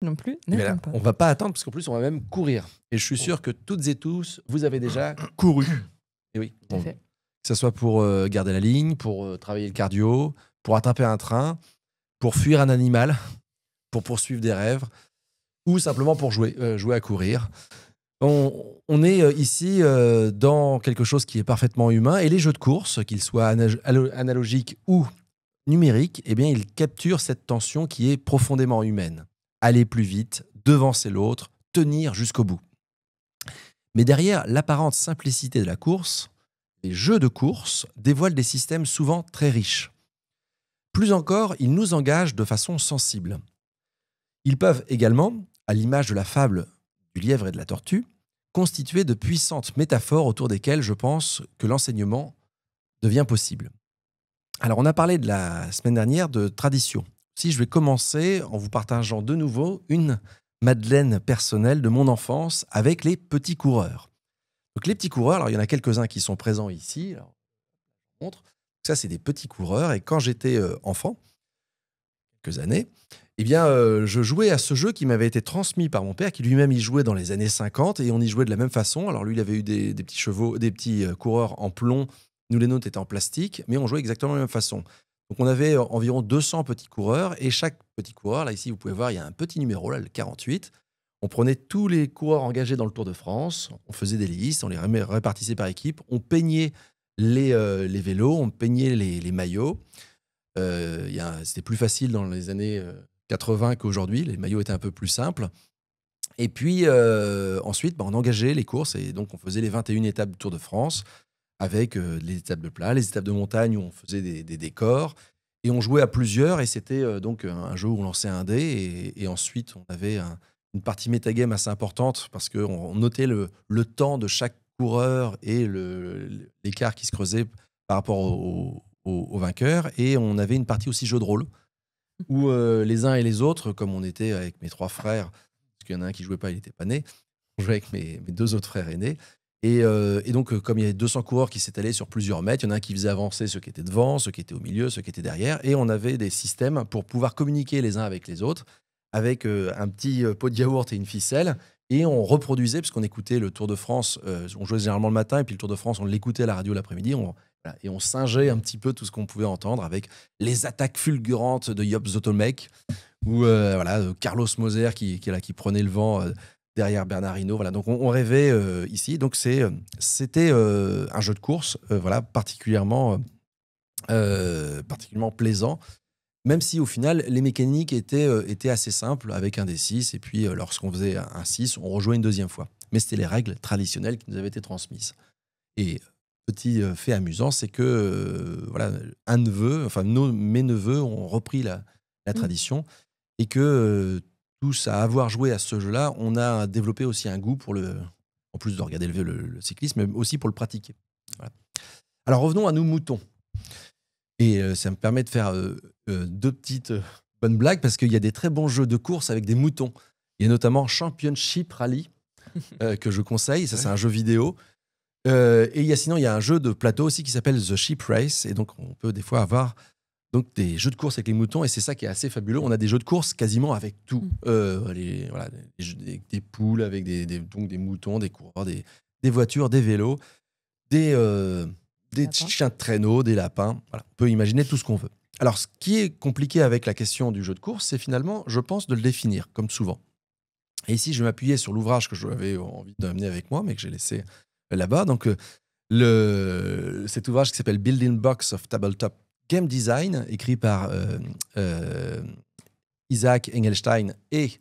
Non plus? Mais là, D'accord, pas. on va pas attendre parce qu'en plus, on va même courir. Et je suis sûr que toutes et tous, vous avez déjà couru. Et oui, Tout à bon, fait. que ce soit pour garder la ligne, pour travailler le cardio, pour attraper un train, pour fuir un animal, pour poursuivre des rêves, ou simplement pour jouer à courir. On est ici dans quelque chose qui est parfaitement humain. Et les jeux de course, qu'ils soient analogiques ou numériques, eh bien, ils capturent cette tension qui est profondément humaine. Aller plus vite, devancer l'autre, tenir jusqu'au bout. Mais derrière l'apparente simplicité de la course, les jeux de course dévoilent des systèmes souvent très riches. Plus encore, ils nous engagent de façon sensible. Ils peuvent également, à l'image de la fable du lièvre et de la tortue, constituer de puissantes métaphores autour desquelles je pense que l'enseignement devient possible. Alors, on a parlé de la semaine dernière de tradition. Si je vais commencer en vous partageant de nouveau une Madeleine personnelle de mon enfance avec les petits coureurs. Donc, les petits coureurs, alors il y en a quelques-uns qui sont présents ici. Alors, je vous montre. Ça, c'est des petits coureurs. Et quand j'étais enfant, quelques années, eh bien, je jouais à ce jeu qui m'avait été transmis par mon père, qui lui-même y jouait dans les années 50, et on y jouait de la même façon. Alors lui, il avait eu des petits chevaux, des petits coureurs en plomb. Nous, les nôtres étaient en plastique, mais on jouait exactement de la même façon. Donc on avait environ 200 petits coureurs, et chaque petit coureur, là ici, vous pouvez voir, il y a un petit numéro, là, le 48. On prenait tous les coureurs engagés dans le Tour de France, on faisait des listes, on les répartissait par équipe, on peignait les vélos, on peignait les maillots. C'était plus facile dans les années 80 qu'aujourd'hui. Les maillots étaient un peu plus simples. Et puis ensuite, on engageait les courses et donc on faisait les 21 étapes du Tour de France avec les étapes de plat, les étapes de montagne où on faisait des décors. Et on jouait à plusieurs et c'était donc un jeu où on lançait un dé et ensuite on avait une partie métagame assez importante parce qu'on notait le temps de chaque coureur et l'écart qui se creusait par rapport au vainqueur. Et on avait une partie aussi jeu de rôle où les uns et les autres, comme on était avec mes trois frères, parce qu'il y en a un qui jouait pas, il n'était pas né, on jouait avec mes deux autres frères aînés. Et donc, comme il y avait 200 coureurs qui s'étalaient sur plusieurs mètres, il y en a un qui faisait avancer ceux qui étaient devant, ceux qui étaient au milieu, ceux qui étaient derrière. Et on avait des systèmes pour pouvoir communiquer les uns avec les autres, avec un petit pot de yaourt et une ficelle. Et on reproduisait, parce qu'on écoutait le Tour de France, on jouait généralement le matin, et puis le Tour de France, on l'écoutait à la radio l'après-midi. Voilà, et on singeait un petit peu tout ce qu'on pouvait entendre avec les attaques fulgurantes de Job Zotomek ou Carlos Moser qui prenait le vent derrière Bernard Hinault. Voilà, donc on rêvait ici. Donc c'était un jeu de course particulièrement plaisant, même si au final les mécaniques étaient assez simples avec un D6 et puis lorsqu'on faisait un 6, on rejouait une deuxième fois. Mais c'était les règles traditionnelles qui nous avaient été transmises. Et petit fait amusant, c'est que un neveu, enfin mes neveux ont repris la Mmh. tradition et que tous à avoir joué à ce jeu-là, on a développé aussi un goût en plus de regarder le cyclisme, mais aussi pour le pratiquer. Voilà. Alors revenons à nos moutons. Et ça me permet de faire deux petites bonnes blagues parce qu'il y a des très bons jeux de course avec des moutons. Il y a notamment Championship Rally que je conseille. Ça, c'est un jeu vidéo. Et sinon, il y a un jeu de plateau aussi qui s'appelle The Sheep Race. Et donc, on peut des fois avoir des jeux de course avec les moutons. Et c'est ça qui est assez fabuleux. On a des jeux de course quasiment avec tout. Des poules avec donc des moutons, des coureurs, des voitures, des vélos, des Lapin. chiens de traîneau, des lapins. Voilà, on peut imaginer tout ce qu'on veut. Alors, ce qui est compliqué avec la question du jeu de course, c'est finalement, je pense, de le définir, comme souvent. Et ici, je vais m'appuyer sur l'ouvrage que j'avais envie d'amener avec moi, mais que j'ai laissé là-bas. Donc, cet ouvrage qui s'appelle Building Blocks of Tabletop Game Design, écrit par Isaac Engelstein et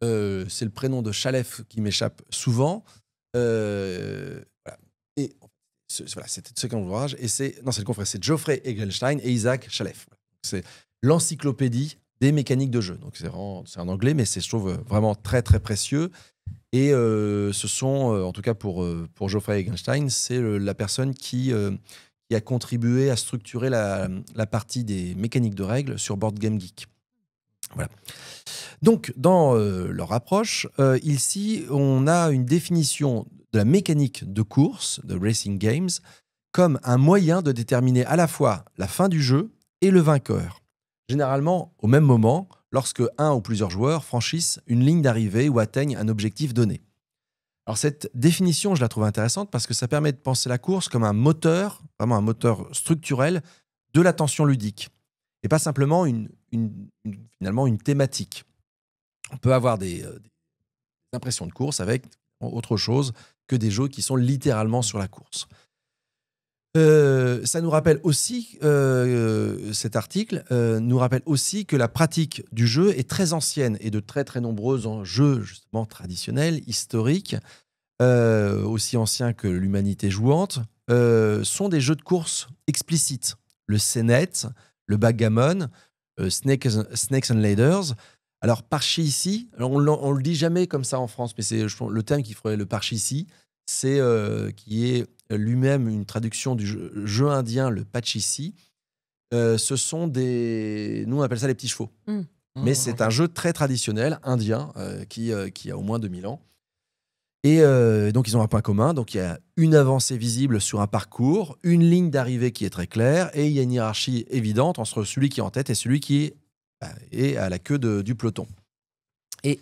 c'est le prénom de Chalef qui m'échappe souvent. Voilà. Et c'était ce second ouvrage. Et c'est le confrère, c'est Geoffrey Engelstein et Isaac Chalef. C'est l'encyclopédie des mécaniques de jeu. Donc c'est en anglais, mais je trouve vraiment très très précieux. Et ce sont, en tout cas pour Geoffrey Engelstein, c'est la personne qui a contribué à structurer la partie des mécaniques de règles sur Board Game Geek. Voilà. Donc, dans leur approche, ici, on a une définition de la mécanique de course, de Racing Games, comme un moyen de déterminer à la fois la fin du jeu et le vainqueur. Généralement, au même moment, lorsque un ou plusieurs joueurs franchissent une ligne d'arrivée ou atteignent un objectif donné. Alors cette définition, je la trouve intéressante parce que ça permet de penser la course comme un moteur, vraiment un moteur structurel de l'attention ludique et pas simplement finalement une thématique. On peut avoir des impressions de course avec autre chose que des jeux qui sont littéralement sur la course. Ça nous rappelle aussi, cet article nous rappelle aussi que la pratique du jeu est très ancienne et de très très nombreux jeux justement traditionnels, historiques, aussi anciens que l'humanité jouante, sont des jeux de course explicites. Le Senet, le Backgammon, Snakes and Ladders. Alors parcheesi, on le dit jamais comme ça en France, mais c'est le terme qu'il faudrait, le parcheesi, c'est qui est lui-même une traduction du jeu indien, le pachisi. Ce sont nous on appelle ça les petits chevaux. Mais c'est un jeu très traditionnel indien qui a au moins 2000 ans. Et donc ils ont un point commun, donc il y a une avancée visible sur un parcours, une ligne d'arrivée qui est très claire, et il y a une hiérarchie évidente entre celui qui est en tête et celui qui est à la queue du peloton. Et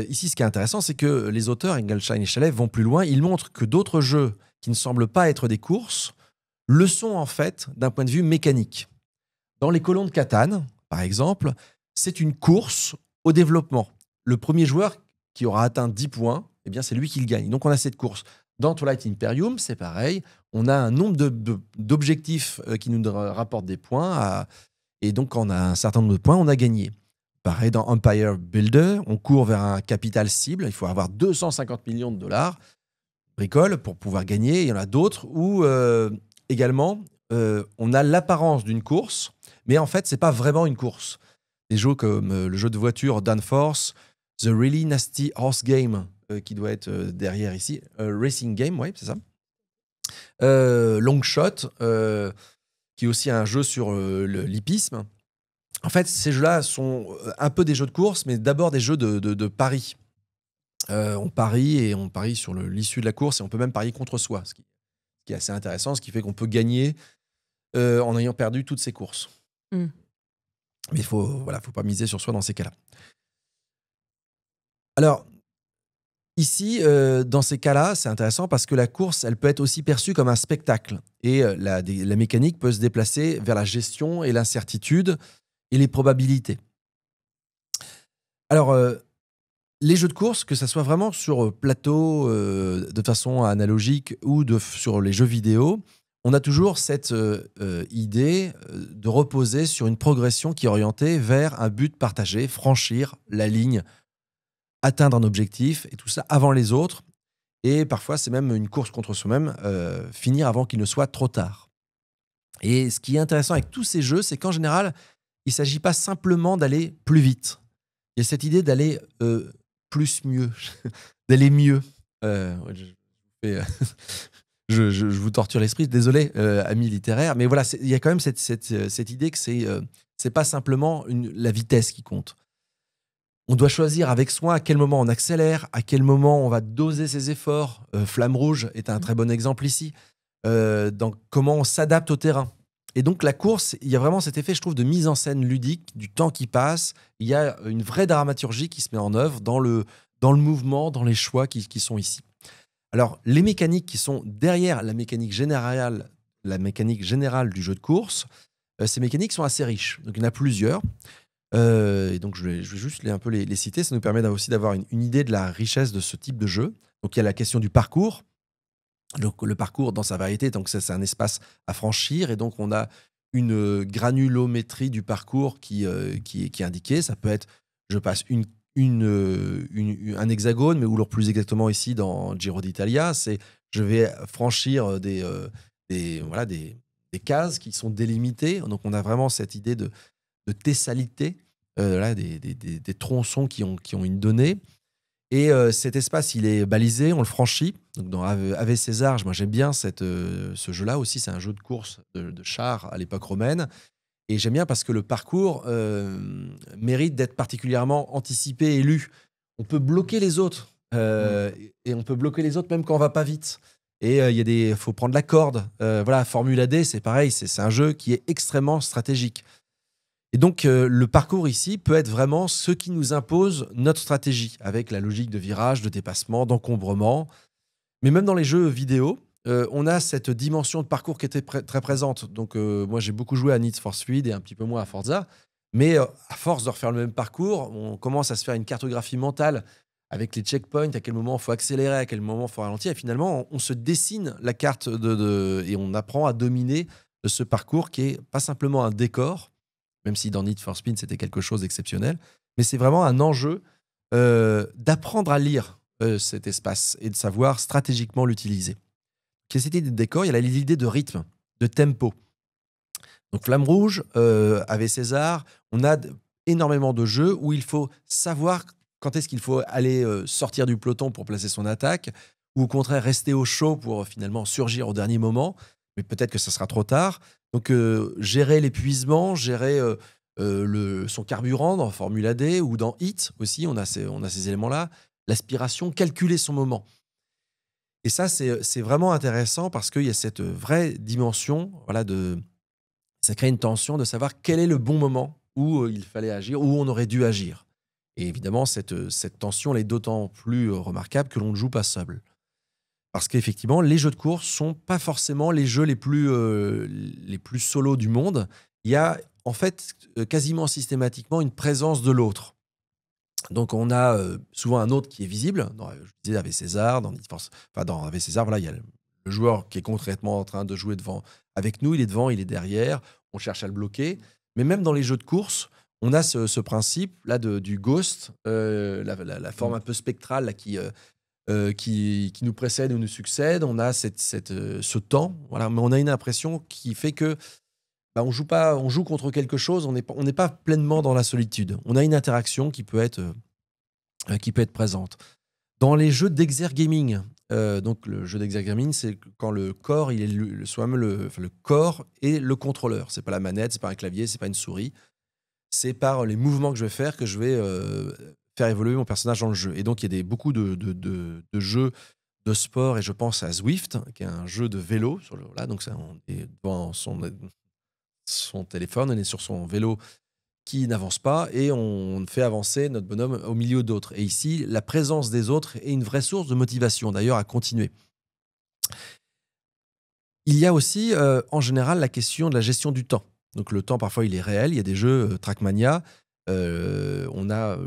ici, ce qui est intéressant, c'est que les auteurs, Engelstein et Chalet, vont plus loin. Ils montrent que d'autres jeux qui ne semblent pas être des courses le sont en fait d'un point de vue mécanique. Dans les colons de Catane, par exemple, c'est une course au développement. Le premier joueur qui aura atteint 10 points, eh bien, c'est lui qui le gagne. Donc, on a cette course. Dans Twilight Imperium, c'est pareil. On a un nombre d'objectifs qui nous rapportent des points. Et donc, quand on a un certain nombre de points, on a gagné. Pareil, dans Empire Builder, on court vers un capital cible. Il faut avoir 250 millions de dollars bricole pour pouvoir gagner. Il y en a d'autres où, également, on a l'apparence d'une course, mais en fait, ce n'est pas vraiment une course. Des jeux comme le jeu de voiture Danforth, The Really Nasty Horse Game, qui doit être derrière ici, Racing Game, oui, c'est ça. Long Shot, qui est aussi un jeu sur l'hippisme. En fait, ces jeux-là sont un peu des jeux de course, mais d'abord des jeux de paris. On parie sur l'issue de la course et on peut même parier contre soi, ce qui est assez intéressant, ce qui fait qu'on peut gagner en ayant perdu toutes ses courses. Mais il faut pas miser sur soi dans ces cas-là. Alors, ici, dans ces cas-là, c'est intéressant parce que la course, elle peut être aussi perçue comme un spectacle. Et la mécanique peut se déplacer vers la gestion et l'incertitude et les probabilités. Alors, les jeux de course, que ça soit vraiment sur plateau de façon analogique ou sur les jeux vidéo, on a toujours cette idée de reposer sur une progression qui est orientée vers un but partagé, franchir la ligne, atteindre un objectif, et tout ça avant les autres. Et parfois, c'est même une course contre soi-même, finir avant qu'il ne soit trop tard. Et ce qui est intéressant avec tous ces jeux, c'est qu'en général, il ne s'agit pas simplement d'aller plus vite. Il y a cette idée d'aller plus mieux, d'aller mieux. Je vous torture l'esprit, désolé, amis littéraires, mais voilà, il y a quand même cette idée que c'est pas simplement la vitesse qui compte. On doit choisir avec soin à quel moment on accélère, à quel moment on va doser ses efforts. Flamme Rouge est un très bon exemple ici. Dans comment on s'adapte au terrain. Et donc la course, il y a vraiment cet effet, je trouve, de mise en scène ludique, du temps qui passe. Il y a une vraie dramaturgie qui se met en œuvre dans le mouvement, dans les choix qui sont ici. Alors, les mécaniques qui sont derrière la mécanique générale du jeu de course, ces mécaniques sont assez riches. Donc, il y en a plusieurs. Et donc, je vais juste un peu les citer. Ça nous permet aussi d'avoir une idée de la richesse de ce type de jeu. Donc, il y a la question du parcours. Le parcours dans sa variété, donc c'est un espace à franchir, et donc on a une granulométrie du parcours qui est indiquée. Ça peut être, je passe un hexagone, mais ou plus exactement ici dans Giro d'Italia, c'est je vais franchir des cases qui sont délimitées. Donc on a vraiment cette idée de thessalité, des tronçons qui ont une donnée. Et cet espace, il est balisé, on le franchit. Donc dans Ave César, moi j'aime bien ce jeu-là aussi. C'est un jeu de course de chars à l'époque romaine. Et j'aime bien parce que le parcours mérite d'être particulièrement anticipé et lu. On peut bloquer les autres. Et on peut bloquer les autres même quand on va pas vite. Et il faut prendre la corde. Formule AD, c'est pareil. C'est un jeu qui est extrêmement stratégique. Et donc, le parcours ici peut être vraiment ce qui nous impose notre stratégie, avec la logique de virage, de dépassement, d'encombrement. Mais même dans les jeux vidéo, on a cette dimension de parcours qui était très présente. Donc, moi, j'ai beaucoup joué à Need for Speed et un petit peu moins à Forza. Mais à force de refaire le même parcours, on commence à se faire une cartographie mentale avec les checkpoints, à quel moment il faut accélérer, à quel moment il faut ralentir. Et finalement, on se dessine la carte et on apprend à dominer ce parcours qui est pas simplement un décor, même si dans Need for Speed, c'était quelque chose d'exceptionnel, mais c'est vraiment un enjeu d'apprendre à lire cet espace et de savoir stratégiquement l'utiliser. Quelle était l'idée de décor? Il y a l'idée de rythme, de tempo. Donc Flamme Rouge, avec César, on a énormément de jeux où il faut savoir quand est-ce qu'il faut aller sortir du peloton pour placer son attaque, ou au contraire rester au chaud pour finalement surgir au dernier moment, mais peut-être que ça sera trop tard. Donc gérer l'épuisement, gérer son carburant dans Formula D ou dans Hit aussi, on a ces éléments-là. L'aspiration, calculer son moment. Et ça, c'est vraiment intéressant parce qu'il y a cette vraie dimension, voilà, ça crée une tension de savoir quel est le bon moment où il fallait agir, où on aurait dû agir. Et évidemment, cette tension, elle est d'autant plus remarquable que l'on ne joue pas seul. Parce qu'effectivement, les jeux de course sont pas forcément les jeux les plus solos du monde. Il y a en fait quasiment systématiquement une présence de l'autre. Donc on a souvent un autre qui est visible. Je disais avec César, dans avec César, voilà, il y a le joueur qui est concrètement en train de jouer devant avec nous, il est devant, il est derrière, on cherche à le bloquer. Mais même dans les jeux de course, on a ce principe là du ghost, la forme un peu spectrale là, qui nous précède ou nous succède. On a ce temps, voilà, mais on a une impression qui fait que on joue contre quelque chose, on n'est pas pleinement dans la solitude. On a une interaction qui peut être présente. Dans les jeux d'exergaming, donc le jeu d'exergaming, c'est quand le corps, il est soi-même le corps et le contrôleur. C'est pas la manette, c'est pas un clavier, c'est pas une souris. C'est par les mouvements que je vais faire que je vais faire évoluer mon personnage dans le jeu. Et donc il y a beaucoup de jeux de sport, et je pense à Zwift, qui est un jeu de vélo. Donc ça, on est devant son téléphone, on est sur son vélo qui n'avance pas et on fait avancer notre bonhomme au milieu d'autres. Et ici, la présence des autres est une vraie source de motivation, d'ailleurs, à continuer. Il y a aussi, en général, la question de la gestion du temps. Donc le temps, parfois, il est réel. Il y a des jeux Trackmania. On a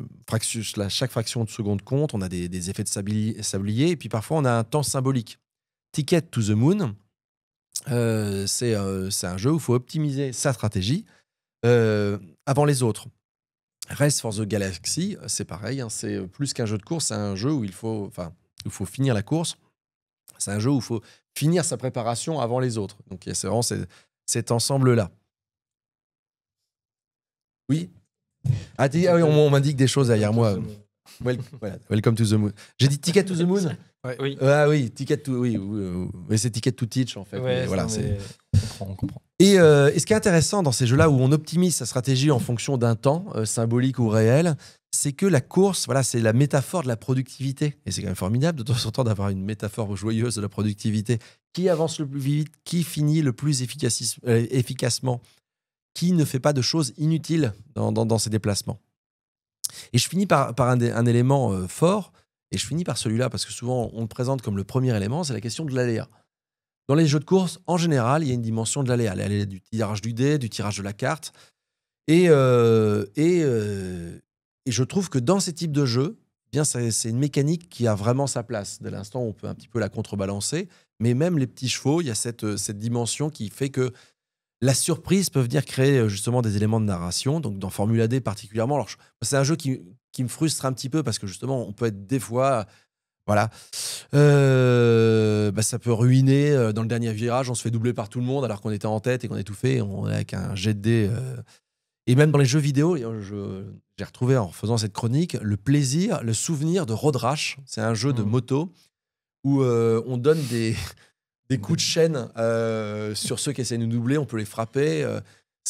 chaque fraction de seconde compte. On a des effets de sablier. Et puis parfois, on a un temps symbolique. Ticket to the Moon, c'est un jeu où il faut optimiser sa stratégie avant les autres. Race for the Galaxy, c'est pareil, hein, c'est plus qu'un jeu de course, c'est un jeu où il faut finir la course. C'est un jeu où il faut finir sa préparation avant les autres. Donc c'est vraiment cet ensemble-là. Oui. Oui, on m'indique des choses derrière moi. Welcome to the Moon. J'ai dit Ticket to the Moon. Ouais. Oui. Ah oui, Ticket to, oui, mais c'est Ticket to Teach en fait. Ouais, voilà, on comprend. Et ce qui est intéressant dans ces jeux-là où on optimise sa stratégie en fonction d'un temps symbolique ou réel, c'est que la course, voilà, c'est la métaphore de la productivité. Et c'est quand même formidable de temps en temps d'avoir une métaphore joyeuse de la productivité. Qui avance le plus vite, qui finit le plus efficacement, qui ne fait pas de choses inutiles dans ses déplacements. Et je finis par un élément fort, et je finis par celui-là, parce que souvent on le présente comme le premier élément, c'est la question de l'aléa. Dans les jeux de course, en général, il y a une dimension de l'aléa. L'aléa du tirage du dé, du tirage de la carte. Et je trouve que dans ces types de jeux, bien, c'est une mécanique qui a vraiment sa place. Dès l'instant, on peut un petit peu la contrebalancer. Mais même les petits chevaux, il y a cette dimension qui fait que la surprise peut venir créer justement des éléments de narration. Donc dans Formula D particulièrement, alors c'est un jeu qui me frustre un petit peu parce que justement, on peut être des fois... Voilà. Ça peut ruiner. Dans le dernier virage, on se fait doubler par tout le monde alors qu'on était en tête et qu'on est tout fait. On est avec un jet de dés. Et même dans les jeux vidéo, j'ai retrouvé en faisant cette chronique le plaisir, le souvenir de Road Rash. C'est un jeu de moto où on donne des coups de chaîne sur ceux qui essaient de nous doubler. On peut les frapper.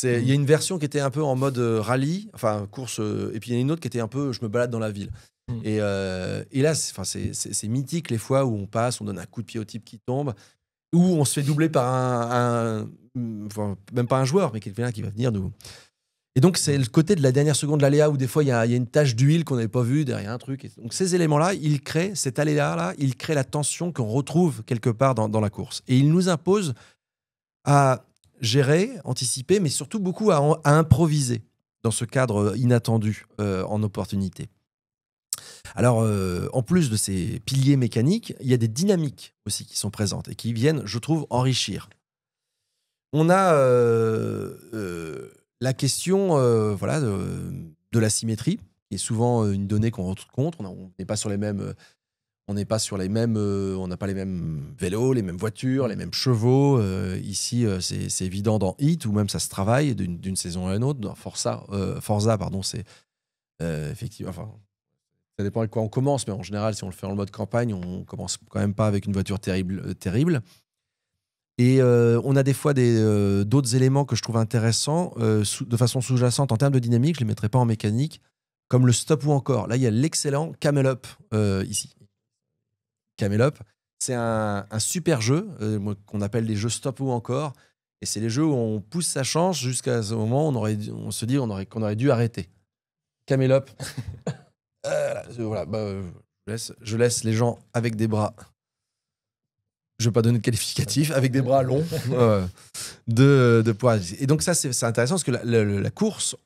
Il y a une version qui était un peu en mode rallye, enfin course, et puis il y a une autre qui était un peu je me balade dans la ville. Et là, c'est mythique les fois où on passe, on donne un coup de pied au type qui tombe, où on se fait doubler par même pas un joueur, mais quelqu'un qui va venir nous. Et donc, c'est le côté de la dernière seconde de l'aléa où des fois, il y a une tache d'huile qu'on n'avait pas vue derrière un truc. Et donc, ces éléments-là, ils créent cet aléa-là, ils créent la tension qu'on retrouve quelque part dans la course. Et ils nous imposent à gérer, anticiper, mais surtout beaucoup à improviser dans ce cadre inattendu en opportunité. Alors, en plus de ces piliers mécaniques, il y a des dynamiques aussi qui sont présentes et qui viennent, je trouve, enrichir. On a la question voilà, de la symétrie, qui est souvent une donnée qu'on rencontre. On n'est pas sur les mêmes... On n'a pas les mêmes vélos, les mêmes voitures, les mêmes chevaux. Ici, c'est évident dans Heat, ou même ça se travaille d'une saison à une autre. Dans Forza, pardon, c'est effectivement... Enfin, ça dépend avec quoi on commence, mais en général, si on le fait en mode campagne, on commence quand même pas avec une voiture terrible. Et on a des fois d'autres éléments que je trouve intéressants de façon sous-jacente en termes de dynamique. Je ne les mettrai pas en mécanique, comme le stop ou encore. Là, il y a l'excellent Camel Up ici. Camel Up, c'est un super jeu qu'on appelle les jeux stop ou encore. Et c'est les jeux où on pousse sa chance jusqu'à ce moment où on se dit qu'on aurait dû arrêter. Camel Up. Voilà, je laisse les gens avec des bras. Je ne vais pas donner de qualificatif, avec des bras longs de pouvoir. Et donc ça, c'est intéressant parce que la course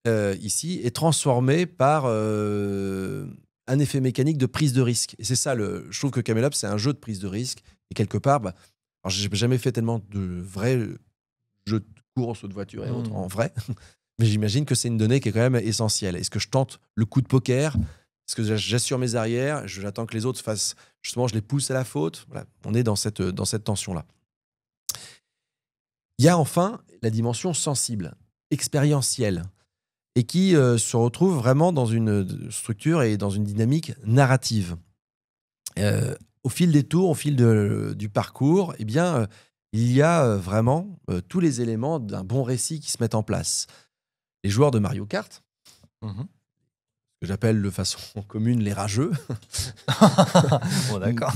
ici est transformée par un effet mécanique de prise de risque. Et c'est ça, je trouve que Camel Up, c'est un jeu de prise de risque. Et quelque part, alors j'ai jamais fait tellement de vrais jeux de course ou de voiture et autres en vrai, mais j'imagine que c'est une donnée qui est quand même essentielle. Est-ce que je tente le coup de poker ? Est-ce que j'assure mes arrières ? J'attends que les autres fassent... Justement, je les pousse à la faute. Voilà, on est dans cette tension-là. Il y a enfin la dimension sensible, expérientielle, et qui se retrouve vraiment dans une structure et dans une dynamique narrative. Au fil des tours, au fil du parcours, eh bien, il y a vraiment tous les éléments d'un bon récit qui se mettent en place. Les joueurs de Mario Kart, que j'appelle de façon commune les rageux. Bon, d'accord.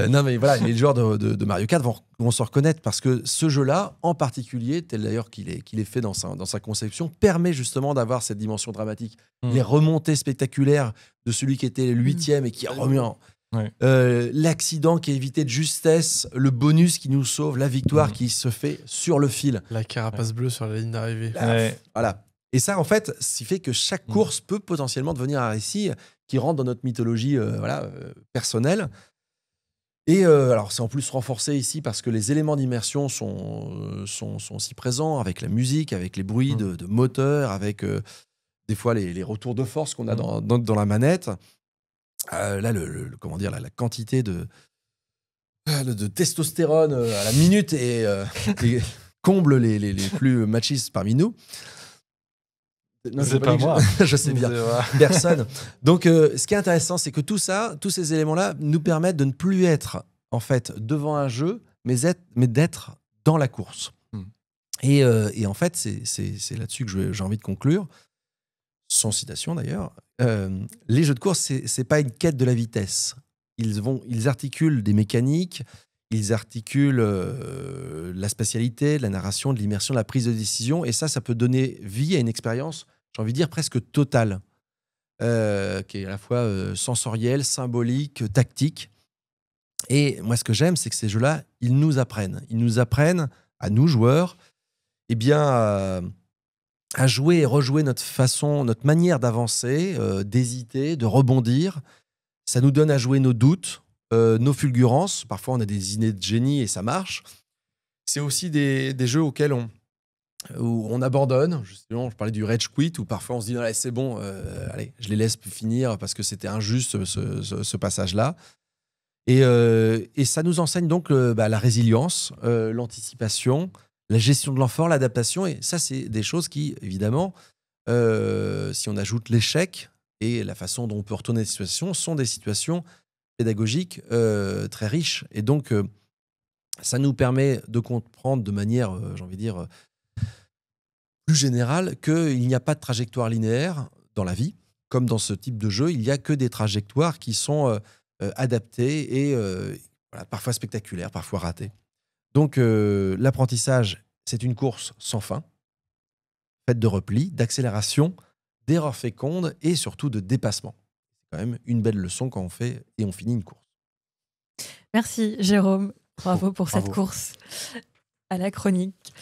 Non, mais voilà, les joueurs de Mario Kart vont se reconnaître parce que ce jeu-là, en particulier, tel d'ailleurs qu'il est fait dans sa conception, permet justement d'avoir cette dimension dramatique. Les remontées spectaculaires de celui qui était le 8e et qui remet en... l'accident qui est évité de justesse, le bonus qui nous sauve, la victoire qui se fait sur le fil. La carapace bleue sur la ligne d'arrivée. Voilà. Et ça, en fait, ce qui fait que chaque course peut potentiellement devenir un récit qui rentre dans notre mythologie personnelle. Et alors, c'est en plus renforcé ici parce que les éléments d'immersion sont aussi présents, avec la musique, avec les bruits de moteur, avec des fois les retours de force qu'on a dans la manette. Là, comment dire, la quantité de testostérone à la minute et comble les plus machistes parmi nous. Non, c'est pas moi. Je sais bien. Personne. Donc, ce qui est intéressant, c'est que tous ces éléments-là nous permettent de ne plus être en fait devant un jeu, mais d'être dans la course. Et en fait, c'est là-dessus que j'ai envie de conclure, sans citation d'ailleurs. Les jeux de course, c'est pas une quête de la vitesse. Ils articulent des mécaniques, ils articulent la spatialité, la narration, de l'immersion, de la prise de décision, et ça peut donner vie à une expérience, j'ai envie de dire, presque totale, qui est à la fois sensorielle, symbolique, tactique. Et moi, ce que j'aime, c'est que ces jeux-là, ils nous apprennent. Ils nous apprennent, à nous, joueurs, eh bien, à jouer et rejouer notre manière d'avancer, d'hésiter, de rebondir. Ça nous donne à jouer nos doutes, nos fulgurances. Parfois, on a des idées de génie et ça marche. C'est aussi des jeux auxquels où on abandonne. Justement, je parlais du rage quit, où parfois on se dit allez, c'est bon, allez, je les laisse finir parce que c'était injuste ce passage-là. Et ça nous enseigne donc la résilience, l'anticipation, la gestion de l'effort, l'adaptation. Et ça, c'est des choses qui, évidemment, si on ajoute l'échec et la façon dont on peut retourner les situations, sont des situations pédagogiques très riches. Et donc, ça nous permet de comprendre de manière, j'ai envie de dire, plus générale, qu'il n'y a pas de trajectoire linéaire dans la vie. Comme dans ce type de jeu, il n'y a que des trajectoires qui sont adaptées et parfois spectaculaires, parfois ratées. Donc, l'apprentissage, c'est une course sans fin. faite de repli, d'accélération, d'erreurs fécondes et surtout de dépassement. C'est quand même une belle leçon quand on fait et on finit une course. Merci Jérôme, bravo pour Bravo. cette course à la chronique.